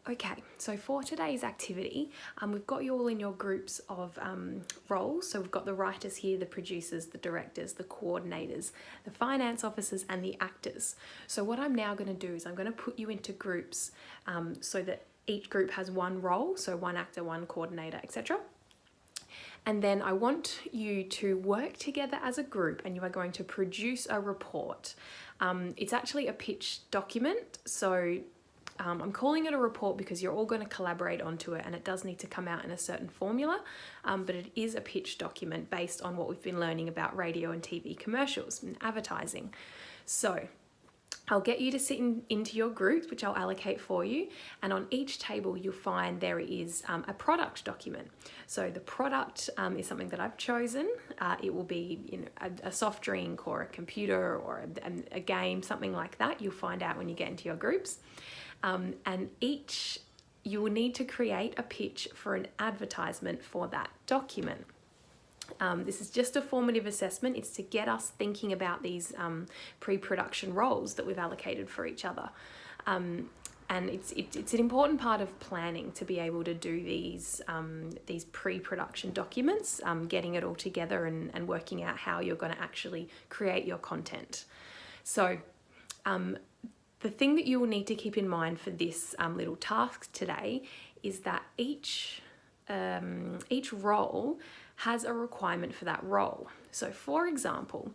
Okay, so for today's activity, we've got you all in your groups of roles. So we've got the writers here, the producers, the directors, the coordinators, the finance officers, and the actors. So what I'm now going to do is I'm going to put you into groups so that each group has one role, so one actor, one coordinator, etc. And then I want you to work together as a group and you are going to produce a report. It's actually a pitch document, so I'm calling it a report because you're all going to collaborate onto it and it does need to come out in a certain formula, but it is a pitch document based on what we've been learning about radio and TV commercials and advertising. So I'll get you to sit into your groups, which I'll allocate for you, and on each table you'll find there is a product document. So the product is something that I've chosen. It will be a soft drink or a computer or a game, something like that. You'll find out when you get into your groups. And you will need to create a pitch for an advertisement for that document. This is just a formative assessment. It's to get us thinking about these pre-production roles that we've allocated for each other. And it's an important part of planning to be able to do these pre-production documents, getting it all together and working out how you're going to actually create your content. So the thing that you will need to keep in mind for this little task today is that each role has a requirement for that role. So for example,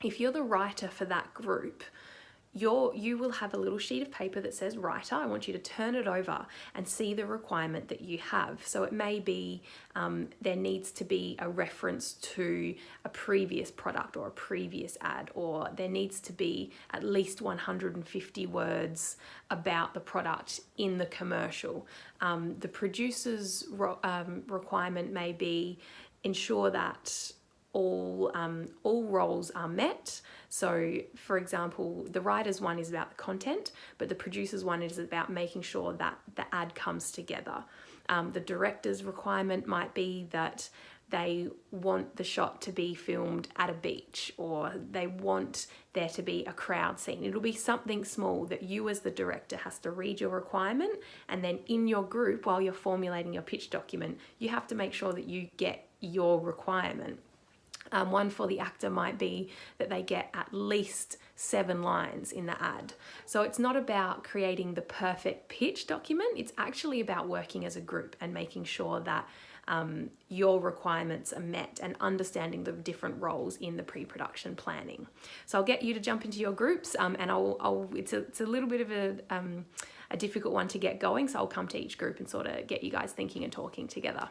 if you're the writer for that group, you will have a little sheet of paper that says writer. I want you to turn it over and see the requirement that you have. So it may be there needs to be a reference to a previous product or a previous ad, or there needs to be at least 150 words about the product in the commercial. The producer's requirement may be ensure that all roles are met. So for example, the writer's one is about the content, but the producer's one is about making sure that the ad comes together. The director's requirement might be that they want the shot to be filmed at a beach, or they want there to be a crowd scene. It'll be something small that you as the director has to read your requirement, and then in your group, while you're formulating your pitch document, you have to make sure that you get your requirement. One for the actor might be that they get at least 7 lines in the ad. So it's not about creating the perfect pitch document, it's actually about working as a group and making sure that your requirements are met and understanding the different roles in the pre-production planning. So I'll get you to jump into your groups and it's a little bit of a difficult one to get going, so I'll come to each group and sort of get you guys thinking and talking together.